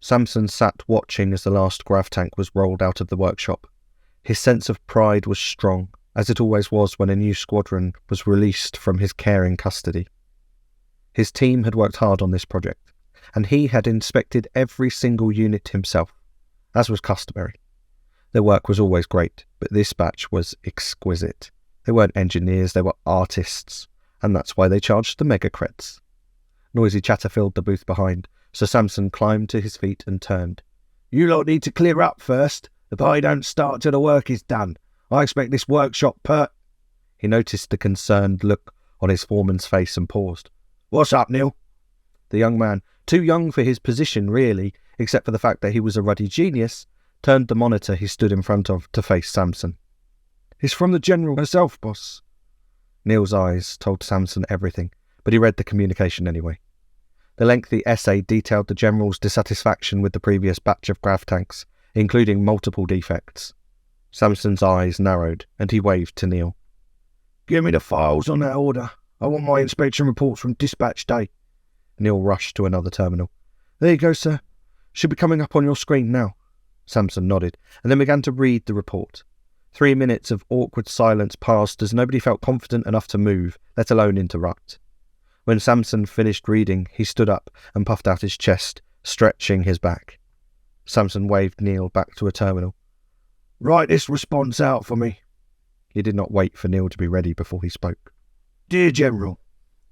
Samson sat watching as the last grav tank was rolled out of the workshop. His sense of pride was strong, as it always was when a new squadron was released from his caring custody. His team had worked hard on this project, and he had inspected every single unit himself, as was customary. Their work was always great, but this batch was exquisite. They weren't engineers, they were artists, and that's why they charged the mega creds. Noisy chatter filled the booth behind, so Samson climbed to his feet and turned. "You lot need to clear up first. The party don't start till the work is done. I expect this workshop He noticed the concerned look on his foreman's face and paused. "What's up, Neil?" The young man, too young for his position really, except for the fact that he was a ruddy genius, turned the monitor he stood in front of to face Samson. "It's from the General herself, boss." Neil's eyes told Samson everything, but he read the communication anyway. The lengthy essay detailed the General's dissatisfaction with the previous batch of grav tanks, including multiple defects. Samson's eyes narrowed, and he waved to Neil. "Give me the files on that order. I want my inspection reports from dispatch day." Neil rushed to another terminal. "There you go, sir. Should be coming up on your screen now." Samson nodded, and then began to read the report. 3 minutes of awkward silence passed as nobody felt confident enough to move, let alone interrupt. When Samson finished reading, he stood up and puffed out his chest, stretching his back. Samson waved Neil back to a terminal. "Write this response out for me." He did not wait for Neil to be ready before he spoke. "Dear General,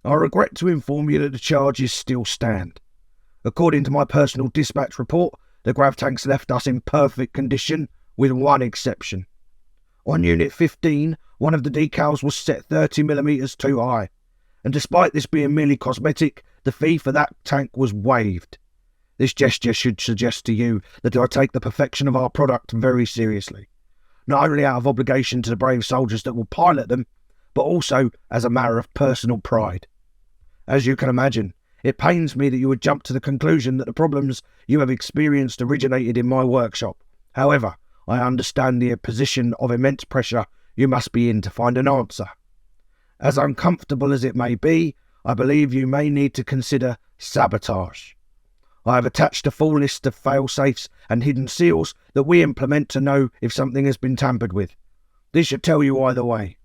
I regret to inform you that the charges still stand. According to my personal dispatch report, the grav tanks left us in perfect condition, with one exception. On Unit 15, one of the decals was set 30mm too high, and despite this being merely cosmetic, the fee for that tank was waived. This gesture should suggest to you that I take the perfection of our product very seriously, not only out of obligation to the brave soldiers that will pilot them, but also as a matter of personal pride. As you can imagine, it pains me that you would jump to the conclusion that the problems you have experienced originated in my workshop. However, I understand the position of immense pressure you must be in to find an answer. As uncomfortable as it may be, I believe you may need to consider sabotage. I have attached a full list of fail-safes and hidden seals that we implement to know if something has been tampered with. This should tell you either way.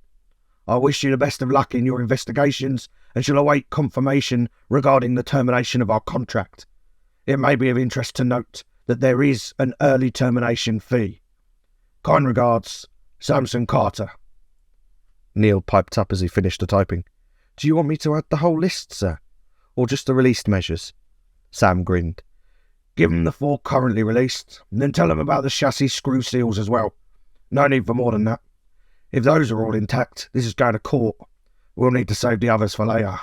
I wish you the best of luck in your investigations and shall await confirmation regarding the termination of our contract. It may be of interest to note that there is an early termination fee. Kind regards, Samson Carter." Neil piped up as he finished the typing. "Do you want me to add the whole list, sir? Or just the released measures?" Sam grinned. "Give them the 4 currently released, and then tell them about the chassis screw seals as well. No need for more than that. If those are all intact, this is going to court. We'll need to save the others for later."